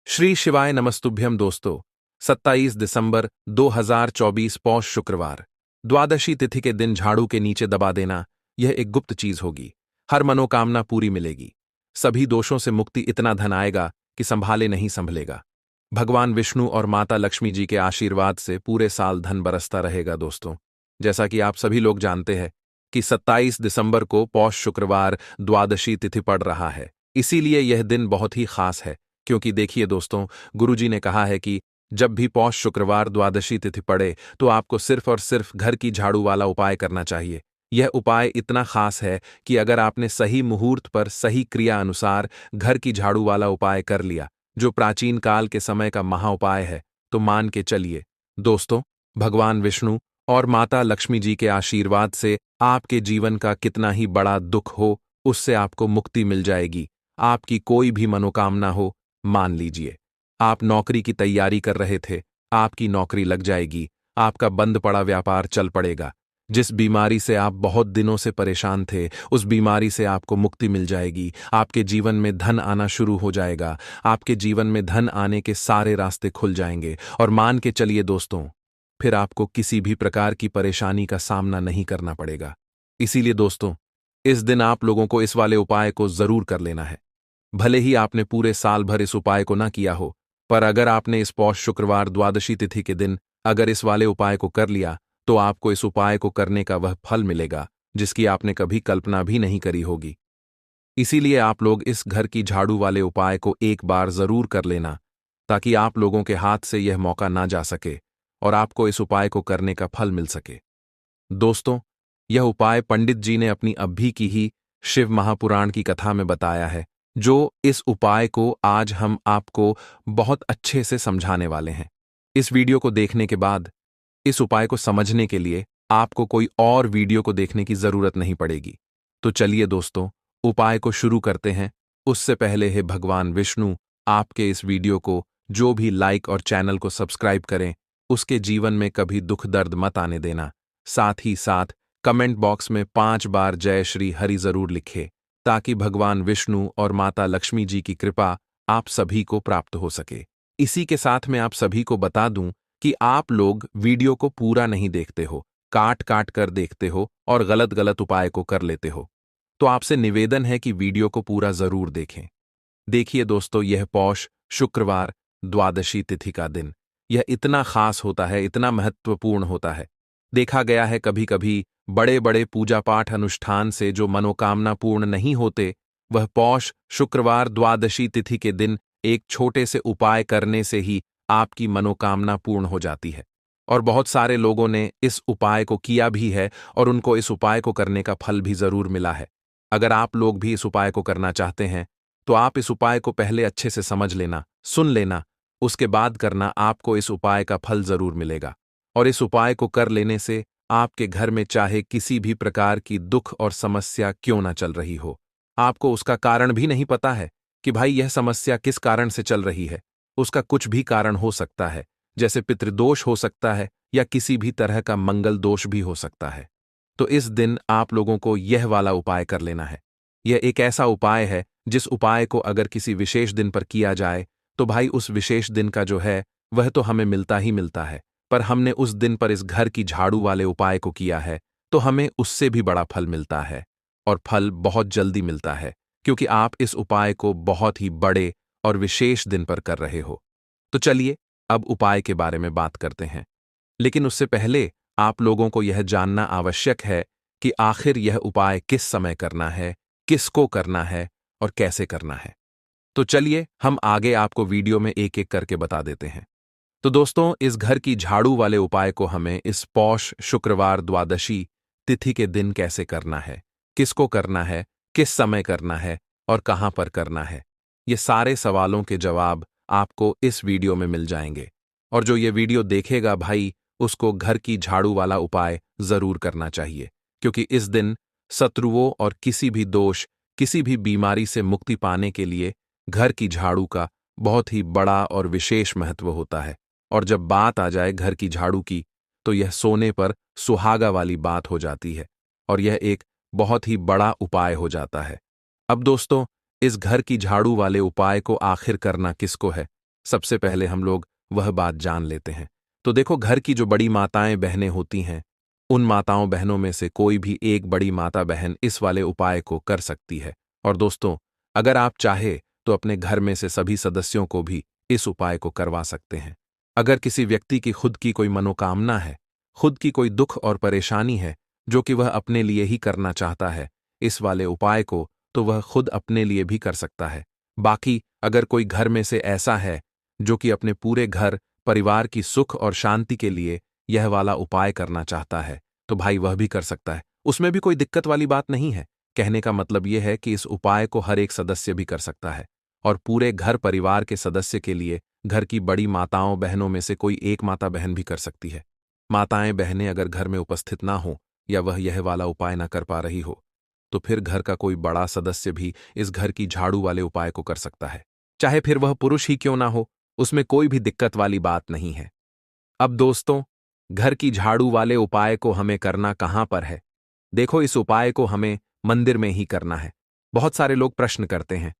श्री शिवाय नमस्तुभ्यम दोस्तों। 27 दिसंबर 2024 पौष शुक्रवार द्वादशी तिथि के दिन झाड़ू के नीचे दबा देना यह एक गुप्त चीज होगी। हर मनोकामना पूरी मिलेगी। सभी दोषों से मुक्ति, इतना धन आएगा कि संभाले नहीं संभलेगा। भगवान विष्णु और माता लक्ष्मी जी के आशीर्वाद से पूरे साल धन बरसता रहेगा। दोस्तों, जैसा कि आप सभी लोग जानते हैं कि 27 दिसंबर को पौष शुक्रवार द्वादशी तिथि पड़ रहा है। इसीलिए यह दिन बहुत ही खास है, क्योंकि देखिए दोस्तों, गुरुजी ने कहा है कि जब भी पौष शुक्रवार द्वादशी तिथि पड़े तो आपको सिर्फ और सिर्फ घर की झाड़ू वाला उपाय करना चाहिए। यह उपाय इतना खास है कि अगर आपने सही मुहूर्त पर सही क्रिया अनुसार घर की झाड़ू वाला उपाय कर लिया, जो प्राचीन काल के समय का महा उपाय है, तो मान के चलिए दोस्तों, भगवान विष्णु और माता लक्ष्मी जी के आशीर्वाद से आपके जीवन का कितना ही बड़ा दुख हो, उससे आपको मुक्ति मिल जाएगी। आपकी कोई भी मनोकामना हो, मान लीजिए आप नौकरी की तैयारी कर रहे थे, आपकी नौकरी लग जाएगी। आपका बंद पड़ा व्यापार चल पड़ेगा। जिस बीमारी से आप बहुत दिनों से परेशान थे, उस बीमारी से आपको मुक्ति मिल जाएगी। आपके जीवन में धन आना शुरू हो जाएगा। आपके जीवन में धन आने के सारे रास्ते खुल जाएंगे। और मान के चलिए दोस्तों, फिर आपको किसी भी प्रकार की परेशानी का सामना नहीं करना पड़ेगा। इसीलिए दोस्तों, इस दिन आप लोगों को इस वाले उपाय को जरूर कर लेना है। भले ही आपने पूरे साल भर इस उपाय को ना किया हो, पर अगर आपने इस पौष शुक्रवार द्वादशी तिथि के दिन अगर इस वाले उपाय को कर लिया, तो आपको इस उपाय को करने का वह फल मिलेगा जिसकी आपने कभी कल्पना भी नहीं करी होगी। इसीलिए आप लोग इस घर की झाड़ू वाले उपाय को एक बार जरूर कर लेना, ताकि आप लोगों के हाथ से यह मौका ना जा सके और आपको इस उपाय को करने का फल मिल सके। दोस्तों, यह उपाय पंडित जी ने अपनी अभी की ही शिव महापुराण की कथा में बताया है, जो इस उपाय को आज हम आपको बहुत अच्छे से समझाने वाले हैं। इस वीडियो को देखने के बाद इस उपाय को समझने के लिए आपको कोई और वीडियो को देखने की जरूरत नहीं पड़ेगी। तो चलिए दोस्तों, उपाय को शुरू करते हैं। उससे पहले है भगवान विष्णु आपके इस वीडियो को जो भी लाइक और चैनल को सब्सक्राइब करें, उसके जीवन में कभी दुख दर्द मत आने देना। साथ ही साथ कमेंट बॉक्स में 5 बार जय श्री हरि जरूर लिखे, ताकि भगवान विष्णु और माता लक्ष्मी जी की कृपा आप सभी को प्राप्त हो सके। इसी के साथ मैं आप सभी को बता दूं कि आप लोग वीडियो को पूरा नहीं देखते हो, काट काट कर देखते हो और गलत गलत उपाय को कर लेते हो। तो आपसे निवेदन है कि वीडियो को पूरा जरूर देखें। देखिए दोस्तों, यह पौष शुक्रवार द्वादशी तिथि का दिन यह इतना खास होता है, इतना महत्वपूर्ण होता है। देखा गया है कभी कभी बड़े बड़े पूजा पाठ अनुष्ठान से जो मनोकामना पूर्ण नहीं होते, वह पौष शुक्रवार द्वादशी तिथि के दिन एक छोटे से उपाय करने से ही आपकी मनोकामना पूर्ण हो जाती है। और बहुत सारे लोगों ने इस उपाय को किया भी है और उनको इस उपाय को करने का फल भी जरूर मिला है। अगर आप लोग भी इस उपाय को करना चाहते हैं, तो आप इस उपाय को पहले अच्छे से समझ लेना, सुन लेना, उसके बाद करना। आपको इस उपाय का फल जरूर मिलेगा। और इस उपाय को कर लेने से आपके घर में चाहे किसी भी प्रकार की दुख और समस्या क्यों ना चल रही हो, आपको उसका कारण भी नहीं पता है कि भाई यह समस्या किस कारण से चल रही है। उसका कुछ भी कारण हो सकता है, जैसे पितृदोष हो सकता है या किसी भी तरह का मंगल दोष भी हो सकता है। तो इस दिन आप लोगों को यह वाला उपाय कर लेना है। यह एक ऐसा उपाय है जिस उपाय को अगर किसी विशेष दिन पर किया जाए, तो भाई उस विशेष दिन का जो है वह तो हमें मिलता ही मिलता है, पर हमने उस दिन पर इस घर की झाड़ू वाले उपाय को किया है, तो हमें उससे भी बड़ा फल मिलता है। और फल बहुत जल्दी मिलता है, क्योंकि आप इस उपाय को बहुत ही बड़े और विशेष दिन पर कर रहे हो। तो चलिए अब उपाय के बारे में बात करते हैं। लेकिन उससे पहले आप लोगों को यह जानना आवश्यक है कि आखिर यह उपाय किस समय करना है, किसको करना है और कैसे करना है। तो चलिए हम आगे आपको वीडियो में एक एक करके बता देते हैं। तो दोस्तों, इस घर की झाड़ू वाले उपाय को हमें इस पौष शुक्रवार द्वादशी तिथि के दिन कैसे करना है, किसको करना है, किस समय करना है और कहां पर करना है, ये सारे सवालों के जवाब आपको इस वीडियो में मिल जाएंगे। और जो ये वीडियो देखेगा भाई, उसको घर की झाड़ू वाला उपाय जरूर करना चाहिए, क्योंकि इस दिन शत्रुओं और किसी भी दोष, किसी भी बीमारी से मुक्ति पाने के लिए घर की झाड़ू का बहुत ही बड़ा और विशेष महत्व होता है। और जब बात आ जाए घर की झाड़ू की, तो यह सोने पर सुहागा वाली बात हो जाती है और यह एक बहुत ही बड़ा उपाय हो जाता है। अब दोस्तों, इस घर की झाड़ू वाले उपाय को आखिर करना किसको है? सबसे पहले हम लोग वह बात जान लेते हैं। तो देखो, घर की जो बड़ी माताएं बहनें होती हैं, उन माताओं बहनों में से कोई भी एक बड़ी माता बहन इस वाले उपाय को कर सकती है। और दोस्तों, अगर आप चाहे तो अपने घर में से सभी सदस्यों को भी इस उपाय को करवा सकते हैं। अगर किसी व्यक्ति की खुद की कोई मनोकामना है, खुद की कोई दुख और परेशानी है जो कि वह अपने लिए ही करना चाहता है इस वाले उपाय को, तो वह खुद अपने लिए भी कर सकता है। बाकी अगर कोई घर में से ऐसा है जो कि अपने पूरे घर परिवार की सुख और शांति के लिए यह वाला उपाय करना चाहता है, तो भाई वह भी कर सकता है। उसमें भी कोई दिक्कत वाली बात नहीं है। कहने का मतलब यह है कि इस उपाय को हर एक सदस्य भी कर सकता है और पूरे घर परिवार के सदस्य के लिए घर की बड़ी माताओं बहनों में से कोई एक माता बहन भी कर सकती है। माताएं बहनें अगर घर में उपस्थित ना हो या वह यह वाला उपाय ना कर पा रही हो, तो फिर घर का कोई बड़ा सदस्य भी इस घर की झाड़ू वाले उपाय को कर सकता है। चाहे फिर वह पुरुष ही क्यों ना हो, उसमें कोई भी दिक्कत वाली बात नहीं है। अब दोस्तों, घर की झाड़ू वाले उपाय को हमें करना कहां पर है? देखो, इस उपाय को हमें मंदिर में ही करना है। बहुत सारे लोग प्रश्न करते हैं,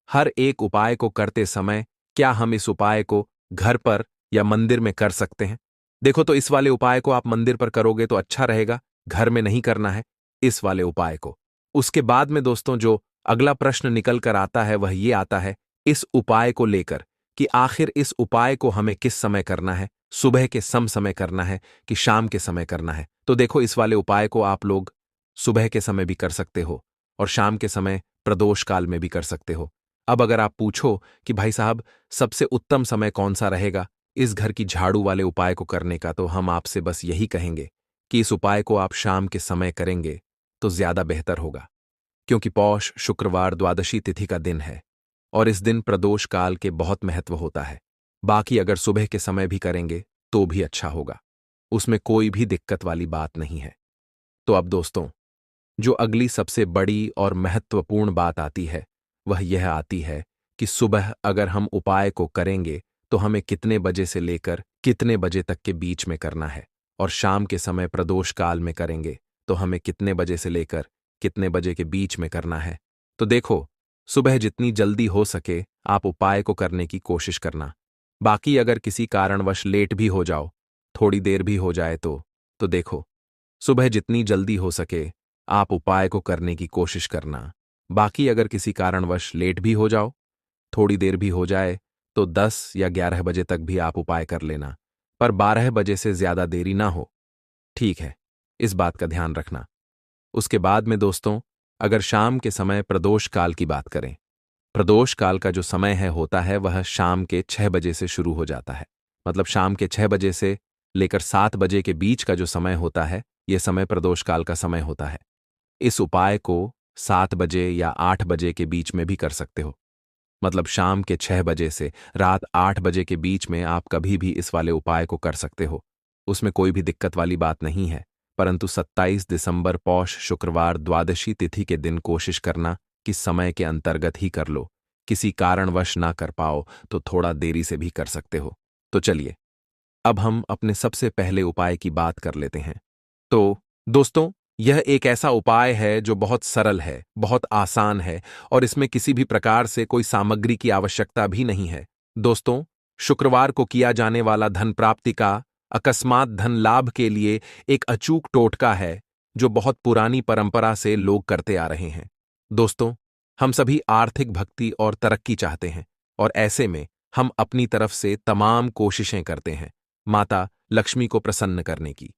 हर एक उपाय को करते समय क्या हम इस उपाय को घर पर या मंदिर में कर सकते हैं? देखो, तो इस वाले उपाय को आप मंदिर पर करोगे तो अच्छा रहेगा, घर में नहीं करना है इस वाले उपाय को। उसके बाद में दोस्तों, जो अगला प्रश्न निकल कर आता है वह ये आता है इस उपाय को लेकर कि आखिर इस उपाय को हमें किस समय करना है, सुबह के समय करना है कि शाम के समय करना है? तो देखो, इस वाले उपाय को आप लोग सुबह के समय भी कर सकते हो और शाम के समय प्रदोष काल में भी कर सकते हो। अब अगर आप पूछो कि भाई साहब, सबसे उत्तम समय कौन सा रहेगा इस घर की झाड़ू वाले उपाय को करने का, तो हम आपसे बस यही कहेंगे कि इस उपाय को आप शाम के समय करेंगे तो ज्यादा बेहतर होगा, क्योंकि पौष शुक्रवार द्वादशी तिथि का दिन है और इस दिन प्रदोष काल के बहुत महत्व होता है। बाकी अगर सुबह के समय भी करेंगे तो भी अच्छा होगा, उसमें कोई भी दिक्कत वाली बात नहीं है। तो अब दोस्तों, जो अगली सबसे बड़ी और महत्वपूर्ण बात आती है वह यह आती है कि सुबह अगर हम उपाय को करेंगे तो हमें कितने बजे से लेकर कितने बजे तक के बीच में करना है, और शाम के समय प्रदोष काल में करेंगे तो हमें कितने बजे से लेकर कितने बजे के बीच में करना है। तो देखो, सुबह जितनी जल्दी हो सके आप उपाय को करने की कोशिश करना। बाकी अगर किसी कारणवश लेट भी हो जाओ, थोड़ी देर भी हो जाए तो देखो, सुबह जितनी जल्दी हो सके आप उपाय को करने की कोशिश करना। बाकी अगर किसी कारणवश लेट भी हो जाओ, थोड़ी देर भी हो जाए, तो 10 या 11 बजे तक भी आप उपाय कर लेना, पर 12 बजे से ज्यादा देरी ना हो। ठीक है, इस बात का ध्यान रखना। उसके बाद में दोस्तों, अगर शाम के समय प्रदोष काल की बात करें, प्रदोष काल का जो समय है होता है वह शाम के 6 बजे से शुरू हो जाता है। मतलब शाम के 6 बजे से लेकर 7 बजे के बीच का जो समय होता है, यह समय प्रदोष काल का समय होता है। इस उपाय को 7 बजे या 8 बजे के बीच में भी कर सकते हो। मतलब शाम के 6 बजे से रात 8 बजे के बीच में आप कभी भी इस वाले उपाय को कर सकते हो, उसमें कोई भी दिक्कत वाली बात नहीं है। परंतु 27 दिसंबर पौष शुक्रवार द्वादशी तिथि के दिन कोशिश करना कि समय के अंतर्गत ही कर लो। किसी कारणवश ना कर पाओ तो थोड़ा देरी से भी कर सकते हो। तो चलिए, अब हम अपने सबसे पहले उपाय की बात कर लेते हैं। तो दोस्तों, यह एक ऐसा उपाय है जो बहुत सरल है, बहुत आसान है और इसमें किसी भी प्रकार से कोई सामग्री की आवश्यकता भी नहीं है। दोस्तों, शुक्रवार को किया जाने वाला धन प्राप्ति का, अकस्मात धन लाभ के लिए एक अचूक टोटका है जो बहुत पुरानी परंपरा से लोग करते आ रहे हैं। दोस्तों, हम सभी आर्थिक भक्ति और तरक्की चाहते हैं और ऐसे में हम अपनी तरफ से तमाम कोशिशें करते हैं माता लक्ष्मी को प्रसन्न करने की,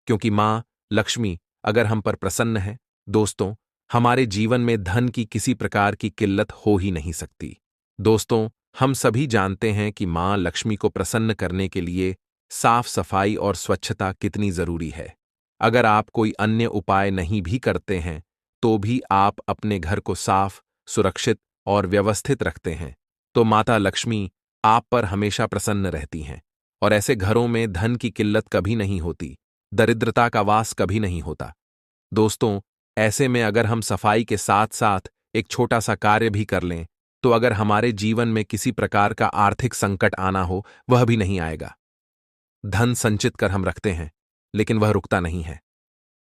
क्योंकि मां लक्ष्मी अगर हम पर प्रसन्न है, दोस्तों, हमारे जीवन में धन की किसी प्रकार की किल्लत हो ही नहीं सकती। दोस्तों, हम सभी जानते हैं कि मां लक्ष्मी को प्रसन्न करने के लिए साफ सफाई और स्वच्छता कितनी जरूरी है। अगर आप कोई अन्य उपाय नहीं भी करते हैं तो भी आप अपने घर को साफ, सुरक्षित और व्यवस्थित रखते हैं, तो माता लक्ष्मी आप पर हमेशा प्रसन्न रहती हैं और ऐसे घरों में धन की किल्लत कभी नहीं होती, दरिद्रता का वास कभी नहीं होता। दोस्तों, ऐसे में अगर हम सफाई के साथ साथ एक छोटा सा कार्य भी कर लें तो अगर हमारे जीवन में किसी प्रकार का आर्थिक संकट आना हो वह भी नहीं आएगा। धन संचित कर हम रखते हैं लेकिन वह रुकता नहीं है।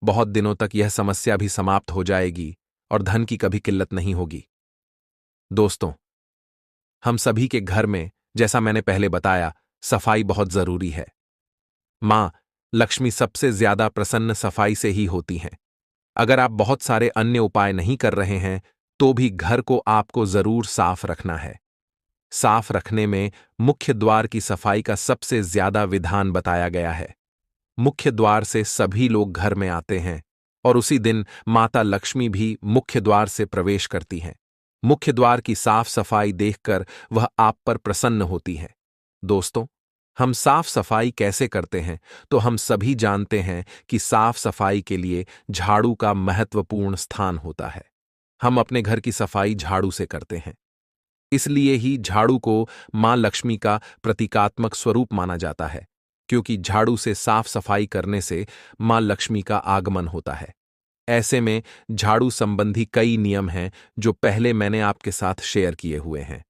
बहुत दिनों तक यह समस्या भी समाप्त हो जाएगी और धन की कभी किल्लत नहीं होगी। दोस्तों, हम सभी के घर में जैसा मैंने पहले बताया, सफाई बहुत जरूरी है। मां लक्ष्मी सबसे ज्यादा प्रसन्न सफाई से ही होती हैं। अगर आप बहुत सारे अन्य उपाय नहीं कर रहे हैं तो भी घर को आपको जरूर साफ रखना है। साफ रखने में मुख्य द्वार की सफाई का सबसे ज्यादा विधान बताया गया है। मुख्य द्वार से सभी लोग घर में आते हैं और उसी दिन माता लक्ष्मी भी मुख्य द्वार से प्रवेश करती हैं। मुख्य द्वार की साफ सफाई देखकर वह आप पर प्रसन्न होती है। दोस्तों, हम साफ सफाई कैसे करते हैं तो हम सभी जानते हैं कि साफ सफाई के लिए झाड़ू का महत्वपूर्ण स्थान होता है। हम अपने घर की सफाई झाड़ू से करते हैं। इसलिए ही झाड़ू को मां लक्ष्मी का प्रतीकात्मक स्वरूप माना जाता है, क्योंकि झाड़ू से साफ सफाई करने से मां लक्ष्मी का आगमन होता है। ऐसे में झाड़ू संबंधी कई नियम हैं जो पहले मैंने आपके साथ शेयर किए हुए हैं।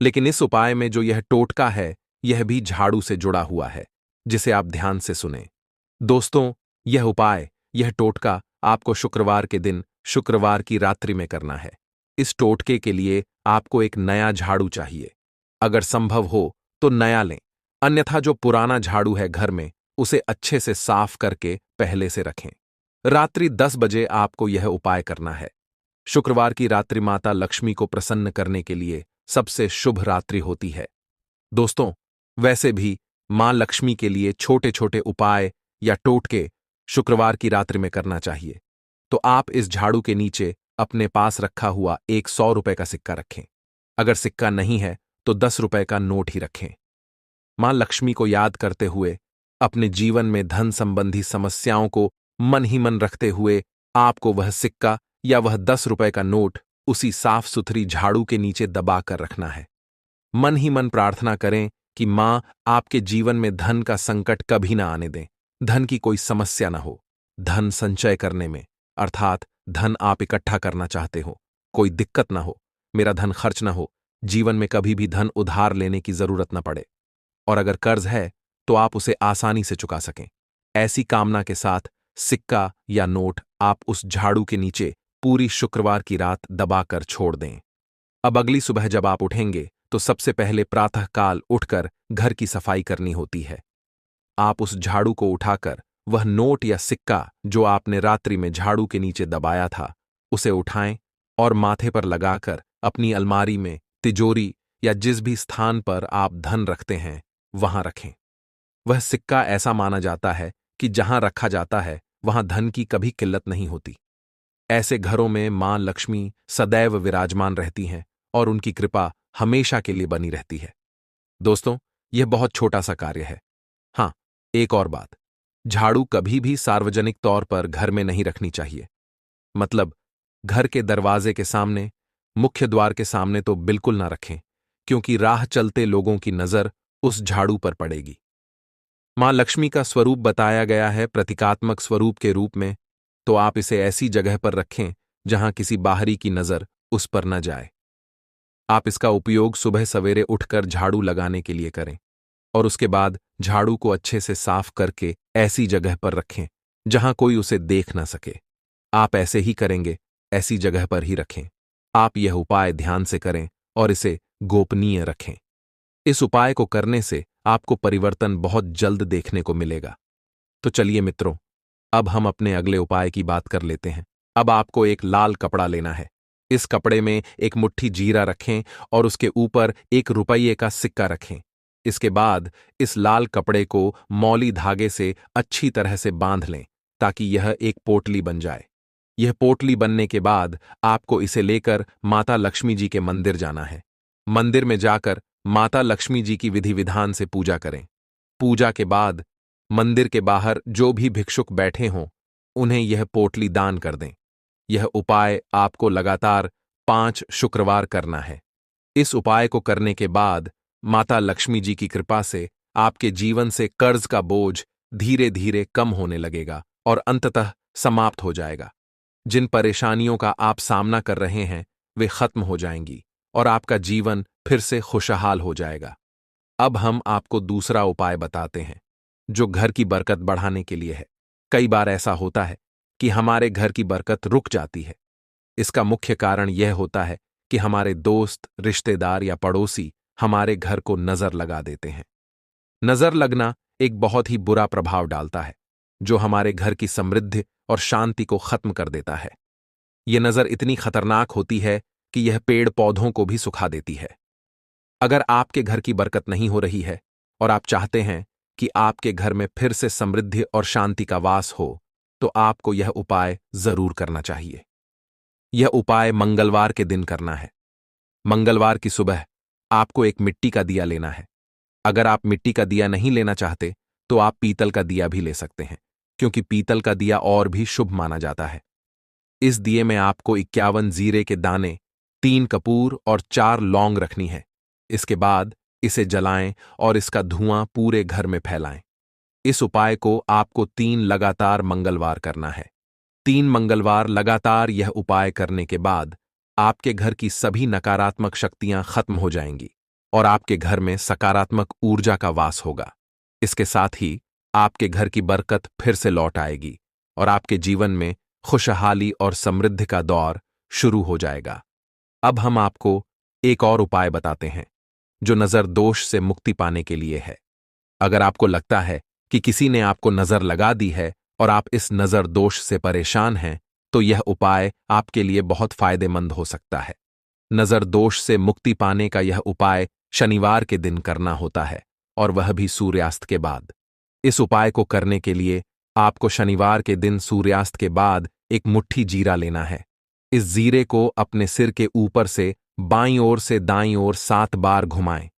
लेकिन इस उपाय में जो यह टोटका है, यह भी झाड़ू से जुड़ा हुआ है, जिसे आप ध्यान से सुने। दोस्तों, यह उपाय, यह टोटका आपको शुक्रवार के दिन, शुक्रवार की रात्रि में करना है। इस टोटके के लिए आपको एक नया झाड़ू चाहिए। अगर संभव हो तो नया लें, अन्यथा जो पुराना झाड़ू है घर में, उसे अच्छे से साफ करके पहले से रखें। रात्रि 10 बजे आपको यह उपाय करना है। शुक्रवार की रात्रि माता लक्ष्मी को प्रसन्न करने के लिए सबसे शुभ रात्रि होती है। दोस्तों, वैसे भी मां लक्ष्मी के लिए छोटे छोटे उपाय या टोटके शुक्रवार की रात्रि में करना चाहिए। तो आप इस झाड़ू के नीचे अपने पास रखा हुआ एक 100 रुपए का सिक्का रखें। अगर सिक्का नहीं है तो 10 रुपए का नोट ही रखें। मां लक्ष्मी को याद करते हुए, अपने जीवन में धन संबंधी समस्याओं को मन ही मन रखते हुए आपको वह सिक्का या वह 10 रुपए का नोट उसी साफ सुथरी झाड़ू के नीचे दबा कर रखना है। मन ही मन प्रार्थना करें कि मां आपके जीवन में धन का संकट कभी ना आने दें, धन की कोई समस्या ना हो। धन संचय करने में, अर्थात धन आप इकट्ठा करना चाहते हो, कोई दिक्कत ना हो, मेरा धन खर्च ना हो, जीवन में कभी भी धन उधार लेने की जरूरत न पड़े, और अगर कर्ज है तो आप उसे आसानी से चुका सकें। ऐसी कामना के साथ सिक्का या नोट आप उस झाड़ू के नीचे पूरी शुक्रवार की रात दबाकर छोड़ दें। अब अगली सुबह जब आप उठेंगे तो सबसे पहले प्रातःकाल उठकर घर की सफाई करनी होती है। आप उस झाड़ू को उठाकर वह नोट या सिक्का जो आपने रात्रि में झाड़ू के नीचे दबाया था, उसे उठाएं और माथे पर लगाकर अपनी अलमारी में, तिजोरी या जिस भी स्थान पर आप धन रखते हैं वहां रखें। वह सिक्का ऐसा माना जाता है कि जहां रखा जाता है वहां धन की कभी किल्लत नहीं होती। ऐसे घरों में मां लक्ष्मी सदैव विराजमान रहती हैं और उनकी कृपा हमेशा के लिए बनी रहती है। दोस्तों, यह बहुत छोटा सा कार्य है। हाँ, एक और बात, झाड़ू कभी भी सार्वजनिक तौर पर घर में नहीं रखनी चाहिए। मतलब, घर के दरवाजे के सामने, मुख्य द्वार के सामने तो बिल्कुल ना रखें, क्योंकि राह चलते लोगों की नजर उस झाड़ू पर पड़ेगी। मां लक्ष्मी का स्वरूप बताया गया है प्रतीकात्मक स्वरूप के रूप में, तो आप इसे ऐसी जगह पर रखें जहां किसी बाहरी की नजर उस पर न जाए। आप इसका उपयोग सुबह सवेरे उठकर झाड़ू लगाने के लिए करें और उसके बाद झाड़ू को अच्छे से साफ करके ऐसी जगह पर रखें जहां कोई उसे देख ना सके। आप ऐसे ही करेंगे, ऐसी जगह पर ही रखें। आप यह उपाय ध्यान से करें और इसे गोपनीय रखें। इस उपाय को करने से आपको परिवर्तन बहुत जल्द देखने को मिलेगा। तो चलिए मित्रों, अब हम अपने अगले उपाय की बात कर लेते हैं। अब आपको एक लाल कपड़ा लेना है। इस कपड़े में एक मुट्ठी जीरा रखें और उसके ऊपर 1 रुपये का सिक्का रखें। इसके बाद इस लाल कपड़े को मौली धागे से अच्छी तरह से बांध लें ताकि यह एक पोटली बन जाए। यह पोटली बनने के बाद आपको इसे लेकर माता लक्ष्मी जी के मंदिर जाना है। मंदिर में जाकर माता लक्ष्मी जी की विधि विधान से पूजा करें। पूजा के बाद मंदिर के बाहर जो भी भिक्षुक बैठे हों, उन्हें यह पोटली दान कर दें। यह उपाय आपको लगातार 5 शुक्रवार करना है। इस उपाय को करने के बाद माता लक्ष्मी जी की कृपा से आपके जीवन से कर्ज का बोझ धीरे धीरे कम होने लगेगा और अंततः समाप्त हो जाएगा। जिन परेशानियों का आप सामना कर रहे हैं वे खत्म हो जाएंगी और आपका जीवन फिर से खुशहाल हो जाएगा। अब हम आपको दूसरा उपाय बताते हैं जो घर की बरकत बढ़ाने के लिए है। कई बार ऐसा होता है कि हमारे घर की बरकत रुक जाती है। इसका मुख्य कारण यह होता है कि हमारे दोस्त, रिश्तेदार या पड़ोसी हमारे घर को नजर लगा देते हैं। नजर लगना एक बहुत ही बुरा प्रभाव डालता है, जो हमारे घर की समृद्धि और शांति को खत्म कर देता है। यह नजर इतनी खतरनाक होती है कि यह पेड़ पौधों को भी सुखा देती है। अगर आपके घर की बरकत नहीं हो रही है और आप चाहते हैं कि आपके घर में फिर से समृद्धि और शांति का वास हो, तो आपको यह उपाय जरूर करना चाहिए। यह उपाय मंगलवार के दिन करना है। मंगलवार की सुबह आपको एक मिट्टी का दिया लेना है। अगर आप मिट्टी का दिया नहीं लेना चाहते तो आप पीतल का दिया भी ले सकते हैं, क्योंकि पीतल का दिया और भी शुभ माना जाता है। इस दिए में आपको 51 जीरे के दाने, 3 कपूर और 4 लौंग रखनी है। इसके बाद इसे जलाएं और इसका धुआं पूरे घर में फैलाएं। इस उपाय को आपको 3 लगातार मंगलवार करना है। 3 मंगलवार लगातार यह उपाय करने के बाद आपके घर की सभी नकारात्मक शक्तियां खत्म हो जाएंगी और आपके घर में सकारात्मक ऊर्जा का वास होगा। इसके साथ ही आपके घर की बरकत फिर से लौट आएगी और आपके जीवन में खुशहाली और समृद्धि का दौर शुरू हो जाएगा। अब हम आपको एक और उपाय बताते हैं, जो नजर दोष से मुक्ति पाने के लिए है। अगर आपको लगता है कि किसी ने आपको नजर लगा दी है और आप इस नजर दोष से परेशान हैं, तो यह उपाय आपके लिए बहुत फायदेमंद हो सकता है। नजर दोष से मुक्ति पाने का यह उपाय शनिवार के दिन करना होता है, और वह भी सूर्यास्त के बाद। इस उपाय को करने के लिए आपको शनिवार के दिन सूर्यास्त के बाद एक मुट्ठी जीरा लेना है। इस जीरे को अपने सिर के ऊपर से बाईं ओर से दाईं ओर 7 बार घुमाएं।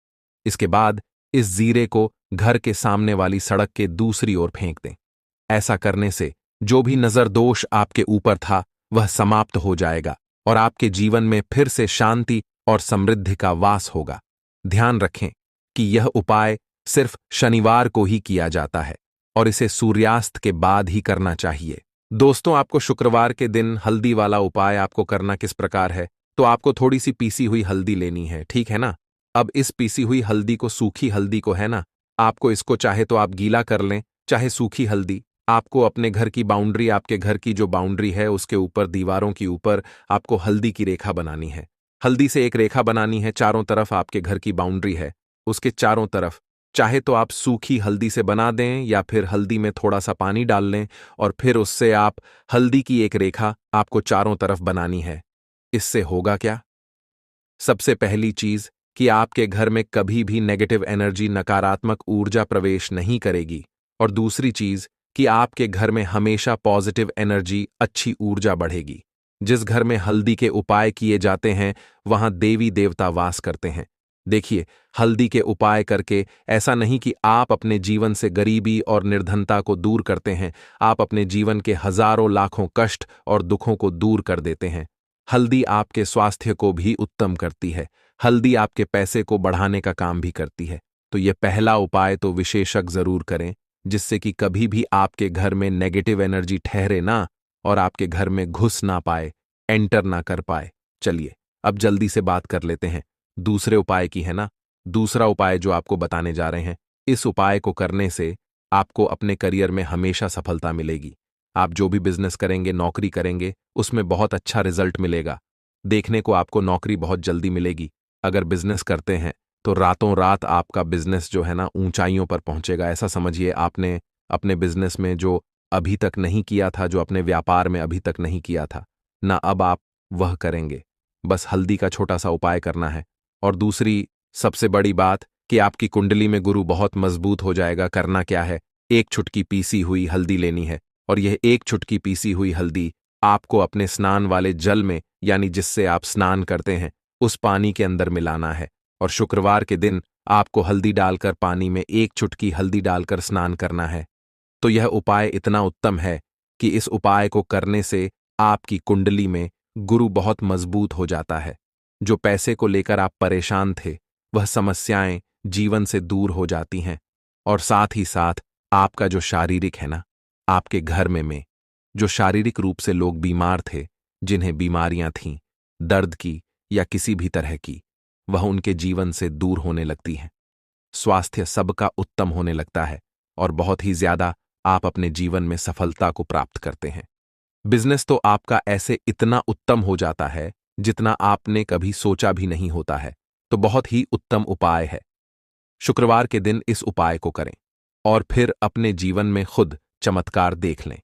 इसके बाद इस जीरे को घर के सामने वाली सड़क के दूसरी ओर फेंक दें। ऐसा करने से जो भी नजर दोष आपके ऊपर था वह समाप्त हो जाएगा और आपके जीवन में फिर से शांति और समृद्धि का वास होगा। ध्यान रखें कि यह उपाय सिर्फ शनिवार को ही किया जाता है और इसे सूर्यास्त के बाद ही करना चाहिए। दोस्तों, आपको शुक्रवार के दिन हल्दी वाला उपाय आपको करना किस प्रकार है, तो आपको थोड़ी सी पीसी हुई हल्दी लेनी है, ठीक है ना। अब इस पीसी हुई हल्दी को, सूखी हल्दी को, है ना, आपको इसको चाहे तो आप गीला कर लें, चाहे सूखी हल्दी। आपको अपने घर की बाउंड्री, आपके घर की जो बाउंड्री है उसके ऊपर, दीवारों के ऊपर आपको हल्दी की रेखा बनानी है। हल्दी से एक रेखा बनानी है, चारों तरफ आपके घर की बाउंड्री है उसके चारों तरफ। चाहे तो आप सूखी हल्दी से बना दें या फिर हल्दी में थोड़ा सा पानी डाल लें और फिर उससे आप हल्दी की एक रेखा आपको चारों तरफ बनानी है। इससे होगा क्या? सबसे पहली चीज कि आपके घर में कभी भी नेगेटिव एनर्जी, नकारात्मक ऊर्जा प्रवेश नहीं करेगी, और दूसरी चीज कि आपके घर में हमेशा पॉजिटिव एनर्जी, अच्छी ऊर्जा बढ़ेगी। जिस घर में हल्दी के उपाय किए जाते हैं वहां देवी देवता वास करते हैं। देखिए, हल्दी के उपाय करके ऐसा नहीं कि आप अपने जीवन से गरीबी और निर्धनता को दूर करते हैं, आप अपने जीवन के हजारों लाखों कष्ट और दुखों को दूर कर देते हैं। हल्दी आपके स्वास्थ्य को भी उत्तम करती है। हल्दी आपके पैसे को बढ़ाने का काम भी करती है। तो यह पहला उपाय तो विशेषज्ञ जरूर करें, जिससे कि कभी भी आपके घर में नेगेटिव एनर्जी ठहरे ना और आपके घर में घुस ना पाए, एंटर ना कर पाए। चलिए अब जल्दी से बात कर लेते हैं दूसरे उपाय की, है ना। दूसरा उपाय जो आपको बताने जा रहे हैं, इस उपाय को करने से आपको अपने करियर में हमेशा सफलता मिलेगी। आप जो भी बिजनेस करेंगे, नौकरी करेंगे, उसमें बहुत अच्छा रिजल्ट मिलेगा। देखने को आपको नौकरी बहुत जल्दी मिलेगी। अगर बिजनेस करते हैं तो रातों रात आपका बिजनेस जो है ना ऊंचाइयों पर पहुंचेगा। ऐसा समझिए, आपने अपने बिजनेस में जो अभी तक नहीं किया था, जो अपने व्यापार में अभी तक नहीं किया था ना, अब आप वह करेंगे। बस हल्दी का छोटा सा उपाय करना है। और दूसरी सबसे बड़ी बात कि आपकी कुंडली में गुरु बहुत मजबूत हो जाएगा। करना क्या है, 1 चुटकी पीसी हुई हल्दी लेनी है और यह 1 चुटकी पीसी हुई हल्दी आपको अपने स्नान वाले जल में, यानी जिससे आप स्नान करते हैं, उस पानी के अंदर मिलाना है। और शुक्रवार के दिन आपको हल्दी डालकर, पानी में 1 चुटकी हल्दी डालकर स्नान करना है। तो यह उपाय इतना उत्तम है कि इस उपाय को करने से आपकी कुंडली में गुरु बहुत मजबूत हो जाता है। जो पैसे को लेकर आप परेशान थे, वह समस्याएं जीवन से दूर हो जाती हैं। और साथ ही साथ आपका जो शारीरिक है ना, आपके घर में जो शारीरिक रूप से लोग बीमार थे, जिन्हें बीमारियां थीं, दर्द की या किसी भी तरह की, वह उनके जीवन से दूर होने लगती हैं। स्वास्थ्य सबका उत्तम होने लगता है और बहुत ही ज्यादा आप अपने जीवन में सफलता को प्राप्त करते हैं। बिजनेस तो आपका ऐसे इतना उत्तम हो जाता है जितना आपने कभी सोचा भी नहीं होता है। तो बहुत ही उत्तम उपाय है। शुक्रवार के दिन इस उपाय को करें और फिर अपने जीवन में खुद चमत्कार देख लें।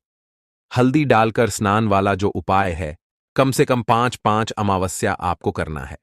हल्दी डालकर स्नान वाला जो उपाय है, कम से कम 5-5 अमावस्या आपको करना है।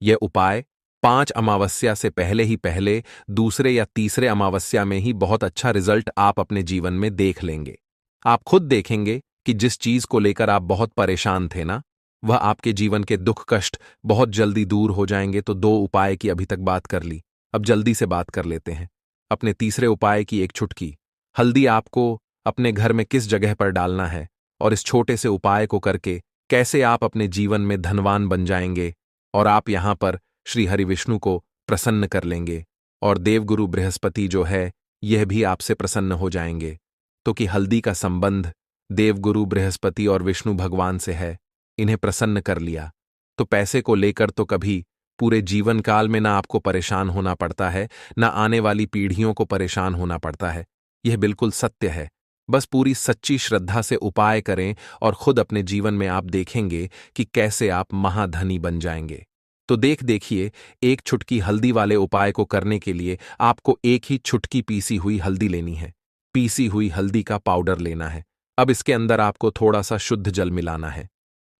यह उपाय 5 अमावस्या से पहले ही पहले दूसरे या तीसरे अमावस्या में ही बहुत अच्छा रिजल्ट आप अपने जीवन में देख लेंगे। आप खुद देखेंगे कि जिस चीज को लेकर आप बहुत परेशान थे ना, वह आपके जीवन के दुख कष्ट बहुत जल्दी दूर हो जाएंगे। तो 2 उपाय की अभी तक बात कर ली, अब जल्दी से बात कर लेते हैं अपने तीसरे उपाय की। एक चुटकी हल्दी आपको अपने घर में किस जगह पर डालना है और इस छोटे से उपाय को करके कैसे आप अपने जीवन में धनवान बन जाएंगे और आप यहां पर श्री हरि विष्णु को प्रसन्न कर लेंगे और देवगुरु बृहस्पति जो है यह भी आपसे प्रसन्न हो जाएंगे। तो कि हल्दी का संबंध देवगुरु बृहस्पति और विष्णु भगवान से है, इन्हें प्रसन्न कर लिया तो पैसे को लेकर तो कभी पूरे जीवन काल में ना आपको परेशान होना पड़ता है, ना आने वाली पीढ़ियों को परेशान होना पड़ता है। यह बिल्कुल सत्य है। बस पूरी सच्ची श्रद्धा से उपाय करें और खुद अपने जीवन में आप देखेंगे कि कैसे आप महाधनी बन जाएंगे। तो देखिए, एक चुटकी हल्दी वाले उपाय को करने के लिए आपको एक ही चुटकी पीसी हुई हल्दी लेनी है। पीसी हुई हल्दी का पाउडर लेना है। अब इसके अंदर आपको थोड़ा सा शुद्ध जल मिलाना है।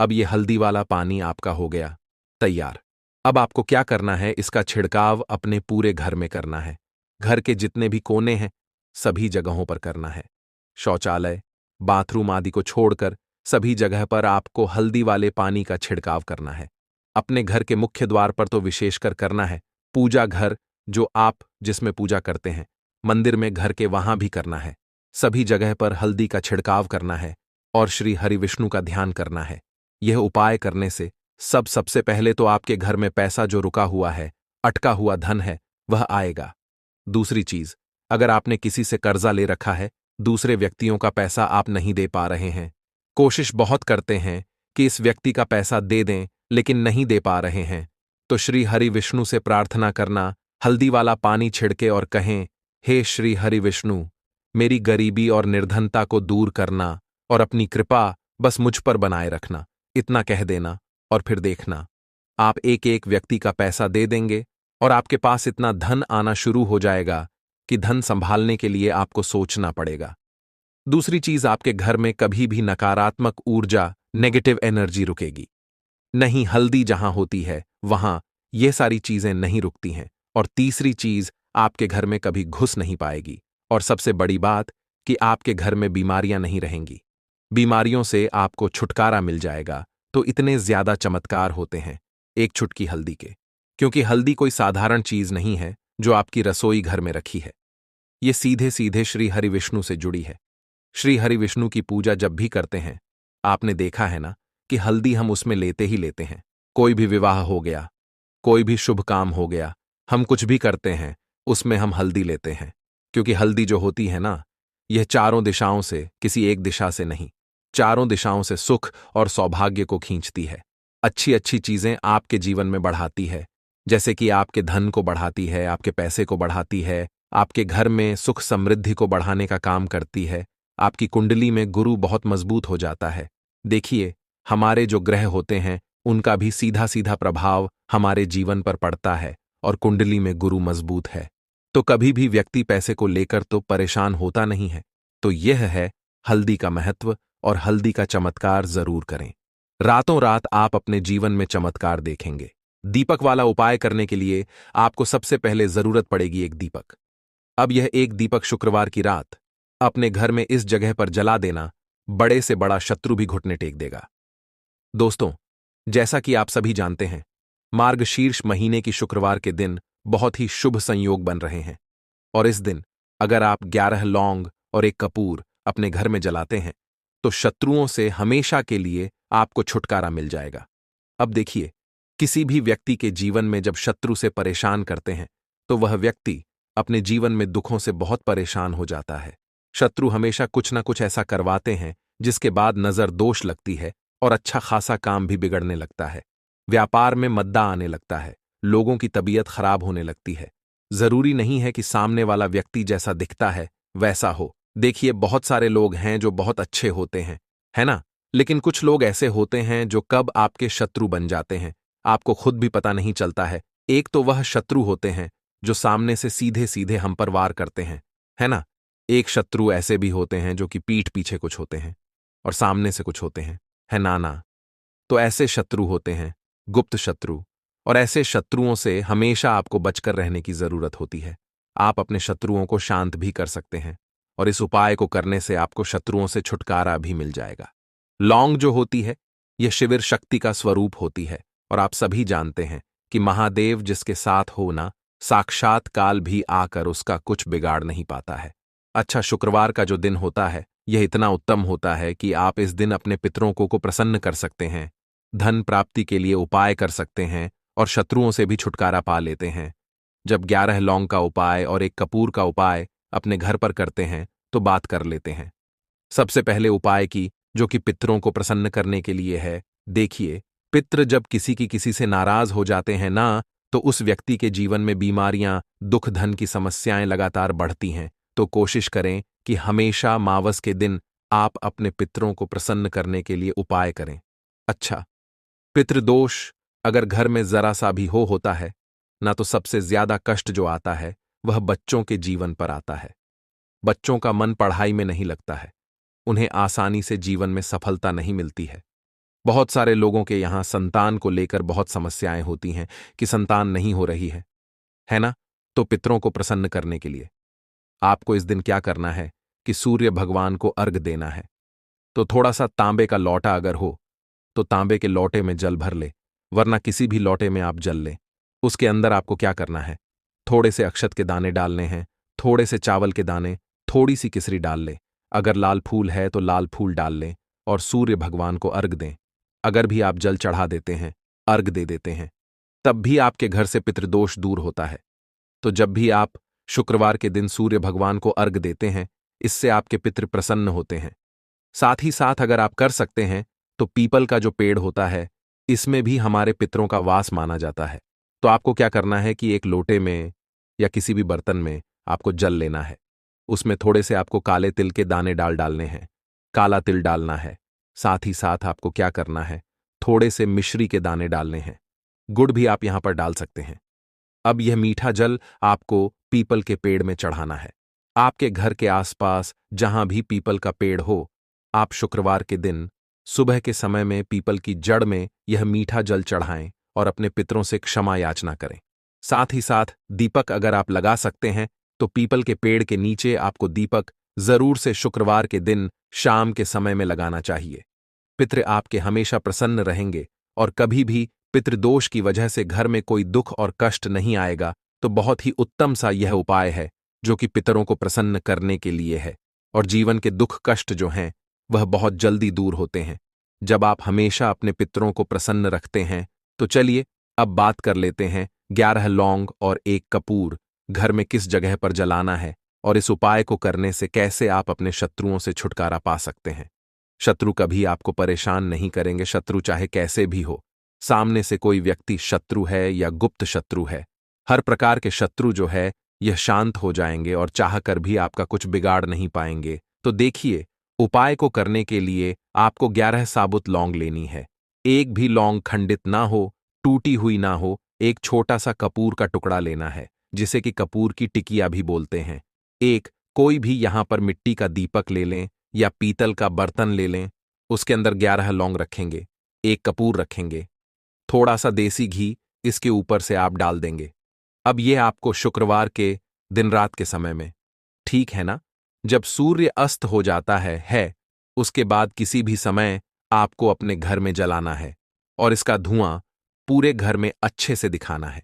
अब यह हल्दी वाला पानी आपका हो गया तैयार। अब आपको क्या करना है, इसका छिड़काव अपने पूरे घर में करना है। घर के जितने भी कोने हैं सभी जगहों पर करना है। शौचालय, बाथरूम आदि को छोड़कर सभी जगह पर आपको हल्दी वाले पानी का छिड़काव करना है। अपने घर के मुख्य द्वार पर तो विशेषकर करना है। पूजा घर जो आप जिसमें पूजा करते हैं, मंदिर में घर के वहां भी करना है। सभी जगह पर हल्दी का छिड़काव करना है और श्री हरि विष्णु का ध्यान करना है। यह उपाय करने से सबसे पहले तो आपके घर में पैसा जो रुका हुआ है, अटका हुआ धन है, वह आएगा। दूसरी चीज, अगर आपने किसी से कर्जा ले रखा है, दूसरे व्यक्तियों का पैसा आप नहीं दे पा रहे हैं, कोशिश बहुत करते हैं कि इस व्यक्ति का पैसा दे दें लेकिन नहीं दे पा रहे हैं, तो श्री हरि विष्णु से प्रार्थना करना, हल्दी वाला पानी छिड़के और कहें, हे श्री हरि विष्णु, मेरी गरीबी और निर्धनता को दूर करना और अपनी कृपा बस मुझ पर बनाए रखना। इतना कह देना और फिर देखना, आप एक एक व्यक्ति का पैसा दे देंगे और आपके पास इतना धन आना शुरू हो जाएगा कि धन संभालने के लिए आपको सोचना पड़ेगा। दूसरी चीज, आपके घर में कभी भी नकारात्मक ऊर्जा, नेगेटिव एनर्जी रुकेगी नहीं। हल्दी जहां होती है वहां ये सारी चीजें नहीं रुकती हैं। और तीसरी चीज, आपके घर में कभी घुस नहीं पाएगी। और सबसे बड़ी बात कि आपके घर में बीमारियां नहीं रहेंगी। बीमारियों से आपको छुटकारा मिल जाएगा। तो इतने ज्यादा चमत्कार होते हैं एक चुटकी हल्दी के, क्योंकि हल्दी कोई साधारण चीज नहीं है जो आपकी रसोई घर में रखी है। ये सीधे सीधे श्री हरि विष्णु से जुड़ी है। श्री हरि विष्णु की पूजा जब भी करते हैं, आपने देखा है ना कि हल्दी हम उसमें लेते ही लेते हैं। कोई भी विवाह हो गया, कोई भी शुभ काम हो गया, हम कुछ भी करते हैं उसमें हम हल्दी लेते हैं। क्योंकि हल्दी जो होती है ना, यह चारों दिशाओं से, किसी एक दिशा से नहीं, चारों दिशाओं से सुख और सौभाग्य को खींचती है। अच्छी अच्छी चीजें आपके जीवन में बढ़ाती है, जैसे कि आपके धन को बढ़ाती है, आपके पैसे को बढ़ाती है, आपके घर में सुख समृद्धि को बढ़ाने का काम करती है। आपकी कुंडली में गुरु बहुत मजबूत हो जाता है। देखिए, हमारे जो ग्रह होते हैं उनका भी सीधा सीधा प्रभाव हमारे जीवन पर पड़ता है और कुंडली में गुरु मजबूत है तो कभी भी व्यक्ति पैसे को लेकर तो परेशान होता नहीं है। तो यह है हल्दी का महत्व और हल्दी का चमत्कार जरूर करें। रातों रात आप अपने जीवन में चमत्कार देखेंगे। दीपक वाला उपाय करने के लिए आपको सबसे पहले जरूरत पड़ेगी एक दीपक। अब यह एक दीपक शुक्रवार की रात अपने घर में इस जगह पर जला देना, बड़े से बड़ा शत्रु भी घुटने टेक देगा। दोस्तों, जैसा कि आप सभी जानते हैं, मार्गशीर्ष महीने की शुक्रवार के दिन बहुत ही शुभ संयोग बन रहे हैं और इस दिन अगर आप 11 लौंग और एक कपूर अपने घर में जलाते हैं तो शत्रुओं से हमेशा के लिए आपको छुटकारा मिल जाएगा। अब देखिए, किसी भी व्यक्ति के जीवन में जब शत्रु से परेशान करते हैं तो वह व्यक्ति अपने जीवन में दुखों से बहुत परेशान हो जाता है। शत्रु हमेशा कुछ ना कुछ ऐसा करवाते हैं जिसके बाद नजर दोष लगती है और अच्छा खासा काम भी बिगड़ने लगता है। व्यापार में मद्दा आने लगता है, लोगों की तबीयत खराब होने लगती है। जरूरी नहीं है कि सामने वाला व्यक्ति जैसा दिखता है वैसा हो। देखिए, बहुत सारे लोग हैं जो बहुत अच्छे होते हैं, है ना, लेकिन कुछ लोग ऐसे होते हैं जो कब आपके शत्रु बन जाते हैं आपको खुद भी पता नहीं चलता है। एक तो वह शत्रु होते हैं जो सामने से सीधे सीधे हम पर वार करते हैं, है ना। एक शत्रु ऐसे भी होते हैं जो कि पीठ पीछे कुछ होते हैं और सामने से कुछ होते हैं, है ना ना। तो ऐसे शत्रु होते हैं गुप्त शत्रु, और ऐसे शत्रुओं से हमेशा आपको बचकर रहने की जरूरत होती है। आप अपने शत्रुओं को शांत भी कर सकते हैं और इस उपाय को करने से आपको शत्रुओं से छुटकारा भी मिल जाएगा। लौंग जो होती है, यह शिविर शक्ति का स्वरूप होती है, और आप सभी जानते हैं कि महादेव जिसके साथ हो ना, साक्षात काल भी आकर उसका कुछ बिगाड़ नहीं पाता है। अच्छा, शुक्रवार का जो दिन होता है यह इतना उत्तम होता है कि आप इस दिन अपने पितरों को प्रसन्न कर सकते हैं, धन प्राप्ति के लिए उपाय कर सकते हैं और शत्रुओं से भी छुटकारा पा लेते हैं। जब 11 लौंग का उपाय और एक कपूर का उपाय अपने घर पर करते हैं तो बात कर लेते हैं। सबसे पहले उपाय की, जो कि पितरों को प्रसन्न करने के लिए है। देखिए, पितृ जब किसी से नाराज हो जाते हैं ना, तो उस व्यक्ति के जीवन में बीमारियां, दुख, धन की समस्याएं लगातार बढ़ती हैं। तो कोशिश करें कि हमेशा मावस के दिन आप अपने पितरों को प्रसन्न करने के लिए उपाय करें। अच्छा, पितृदोष अगर घर में जरा सा भी होता है ना, तो सबसे ज्यादा कष्ट जो आता है वह बच्चों के जीवन पर आता है। बच्चों का मन पढ़ाई में नहीं लगता है, उन्हें आसानी से जीवन में सफलता नहीं मिलती है। बहुत सारे लोगों के यहां संतान को लेकर बहुत समस्याएं होती हैं कि संतान नहीं हो रही है ना। तो पितरों को प्रसन्न करने के लिए आपको इस दिन क्या करना है कि सूर्य भगवान को अर्घ देना है। तो थोड़ा सा तांबे का लौटा अगर हो तो तांबे के लौटे में जल भर ले, वरना किसी भी लौटे में आप जल लें। उसके अंदर आपको क्या करना है, थोड़े से अक्षत के दाने डालने हैं, थोड़े से चावल के दाने, थोड़ी सी किसरी डाल लें। अगर लाल फूल है तो लाल फूल डाल लें और सूर्य भगवान को अर्घ दें। अगर भी आप जल चढ़ा देते हैं, अर्घ दे देते हैं, तब भी आपके घर से पितृदोष दूर होता है। तो जब भी आप शुक्रवार के दिन सूर्य भगवान को अर्घ देते हैं, इससे आपके पितृ प्रसन्न होते हैं। साथ ही साथ अगर आप कर सकते हैं तो पीपल का जो पेड़ होता है, इसमें भी हमारे पितरों का वास माना जाता है। तो आपको क्या करना है कि एक लोटे में या किसी भी बर्तन में आपको जल लेना है। उसमें थोड़े से आपको काले तिल के दाने डालने हैं, काला तिल डालना है। साथ ही साथ आपको क्या करना है, थोड़े से मिश्री के दाने डालने हैं। गुड़ भी आप यहां पर डाल सकते हैं। अब यह मीठा जल आपको पीपल के पेड़ में चढ़ाना है। आपके घर के आसपास जहां भी पीपल का पेड़ हो, आप शुक्रवार के दिन सुबह के समय में पीपल की जड़ में यह मीठा जल चढ़ाएं और अपने पितरों से क्षमा याचना करें। साथ ही साथ दीपक अगर आप लगा सकते हैं तो पीपल के पेड़ के नीचे आपको दीपक जरूर से शुक्रवार के दिन शाम के समय में लगाना चाहिए। पितृ आपके हमेशा प्रसन्न रहेंगे और कभी भी पितृदोष की वजह से घर में कोई दुख और कष्ट नहीं आएगा। तो बहुत ही उत्तम सा यह उपाय है जो कि पितरों को प्रसन्न करने के लिए है, और जीवन के दुख कष्ट जो हैं वह बहुत जल्दी दूर होते हैं जब आप हमेशा अपने पितरों को प्रसन्न रखते हैं। तो चलिए अब बात कर लेते हैं 11 लौंग और एक कपूर घर में किस जगह पर जलाना है और इस उपाय को करने से कैसे आप अपने शत्रुओं से छुटकारा पा सकते हैं। शत्रु कभी आपको परेशान नहीं करेंगे, शत्रु चाहे कैसे भी हो। सामने से कोई व्यक्ति शत्रु है या गुप्त शत्रु है, हर प्रकार के शत्रु जो है यह शांत हो जाएंगे और चाहकर भी आपका कुछ बिगाड़ नहीं पाएंगे। तो देखिए, उपाय को करने के लिए आपको 11 साबुत लौंग लेनी है। एक भी लौंग खंडित ना हो, टूटी हुई ना हो। एक छोटा सा कपूर का टुकड़ा लेना है, जिसे कि कपूर की टिकिया भी बोलते हैं। एक कोई भी यहां पर मिट्टी का दीपक ले लें या पीतल का बर्तन ले लें। उसके अंदर 11 लौंग रखेंगे, एक कपूर रखेंगे, थोड़ा सा देसी घी इसके ऊपर से आप डाल देंगे। अब यह आपको शुक्रवार के दिन रात के समय में, ठीक है ना, जब सूर्य अस्त हो जाता है उसके बाद किसी भी समय आपको अपने घर में जलाना है और इसका धुआं पूरे घर में अच्छे से दिखाना है।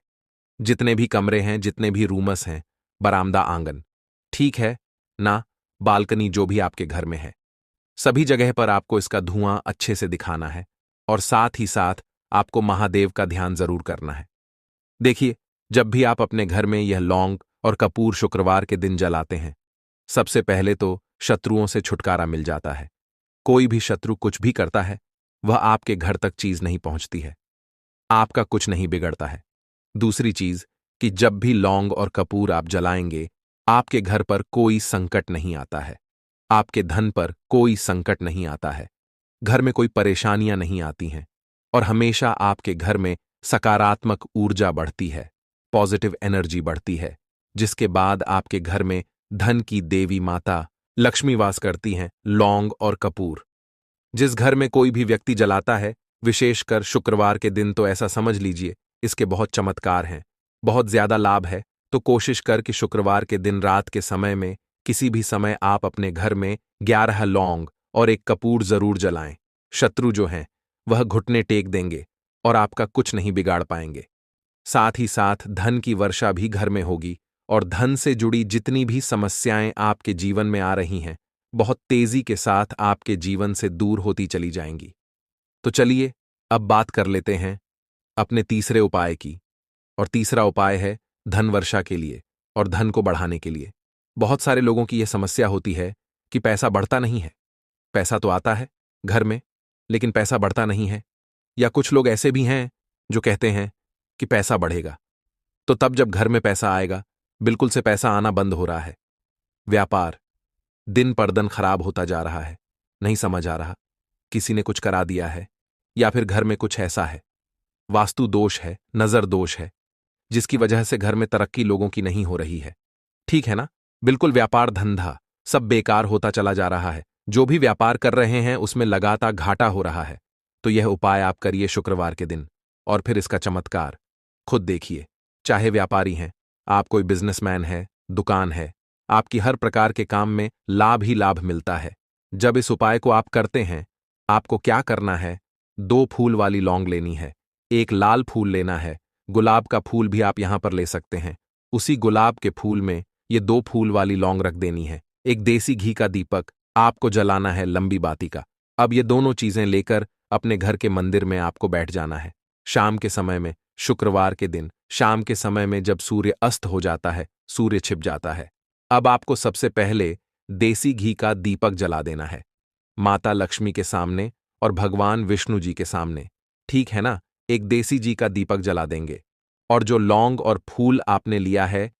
जितने भी कमरे हैं, जितने भी रूमस हैं, बरामदा, आंगन, ठीक है ना, बालकनी, जो भी आपके घर में है, सभी जगह पर आपको इसका धुआं अच्छे से दिखाना है। और साथ ही साथ आपको महादेव का ध्यान जरूर करना है। देखिए, जब भी आप अपने घर में यह लौंग और कपूर शुक्रवार के दिन जलाते हैं, सबसे पहले तो शत्रुओं से छुटकारा मिल जाता है। कोई भी शत्रु कुछ भी करता है, वह आपके घर तक चीज नहीं पहुंचती है, आपका कुछ नहीं बिगड़ता है। दूसरी चीज कि जब भी लौंग और कपूर आप जलाएंगे, आपके घर पर कोई संकट नहीं आता है, आपके धन पर कोई संकट नहीं आता है, घर में कोई परेशानियां नहीं आती हैं और हमेशा आपके घर में सकारात्मक ऊर्जा बढ़ती है। पॉजिटिव एनर्जी बढ़ती है, जिसके बाद आपके घर में धन की देवी माता लक्ष्मी वास करती हैं। लौंग और कपूर जिस घर में कोई भी व्यक्ति जलाता है, विशेषकर शुक्रवार के दिन, तो ऐसा समझ लीजिए इसके बहुत चमत्कार हैं, बहुत ज्यादा लाभ है। तो कोशिश कर कि शुक्रवार के दिन रात के समय में किसी भी समय आप अपने घर में 11 लौंग और एक कपूर जरूर जलाएं। शत्रु जो हैं वह घुटने टेक देंगे और आपका कुछ नहीं बिगाड़ पाएंगे। साथ ही साथ धन की वर्षा भी घर में होगी और धन से जुड़ी जितनी भी समस्याएं आपके जीवन में आ रही हैं, बहुत तेजी के साथ आपके जीवन से दूर होती चली जाएंगी। तो चलिए अब बात कर लेते हैं अपने तीसरे उपाय की। और तीसरा उपाय है धन वर्षा के लिए और धन को बढ़ाने के लिए। बहुत सारे लोगों की यह समस्या होती है कि पैसा बढ़ता नहीं है। पैसा तो आता है घर में, लेकिन पैसा बढ़ता नहीं है। या कुछ लोग ऐसे भी हैं जो कहते हैं कि पैसा बढ़ेगा, तो तब जब घर में पैसा आएगा, बिल्कुल से पैसा आना बंद हो रहा है। व्यापार दिन पर दिन खराब होता जा रहा है, नहीं समझ आ रहा, किसी ने कुछ करा दिया है या फिर घर में कुछ ऐसा है, वास्तु दोष है, नजर दोष है, जिसकी वजह से घर में तरक्की लोगों की नहीं हो रही है। ठीक है ना? बिल्कुल व्यापार धंधा सब बेकार होता चला जा रहा है। जो भी व्यापार कर रहे हैं उसमें लगातार घाटा हो रहा है। तो यह उपाय आप करिए शुक्रवार के दिन और फिर इसका चमत्कार खुद देखिए। चाहे व्यापारी हैं, आप कोई बिजनेसमैन है, दुकान है, आपकी हर प्रकार के काम में लाभ ही लाभ मिलता है। जब इस उपाय को आप करते हैं, आपको क्या करना है, 2 फूल वाली लौंग लेनी है, एक लाल फूल लेना है, गुलाब का फूल भी आप यहां पर ले सकते हैं। उसी गुलाब के फूल में ये 2 फूल वाली लौंग रख देनी है। एक देसी घी का दीपक आपको जलाना है, लंबी बाती का। अब ये दोनों चीजें लेकर अपने घर के मंदिर में आपको बैठ जाना है। शाम के समय में, शुक्रवार के दिन शाम के समय में जब सूर्य अस्त हो जाता है, सूर्य छिप जाता है, अब आपको सबसे पहले देसी घी का दीपक जला देना है, माता लक्ष्मी के सामने और भगवान विष्णु जी के सामने। ठीक है ना? एक देसी घी का दीपक जला देंगे और जो लौंग और फूल आपने लिया है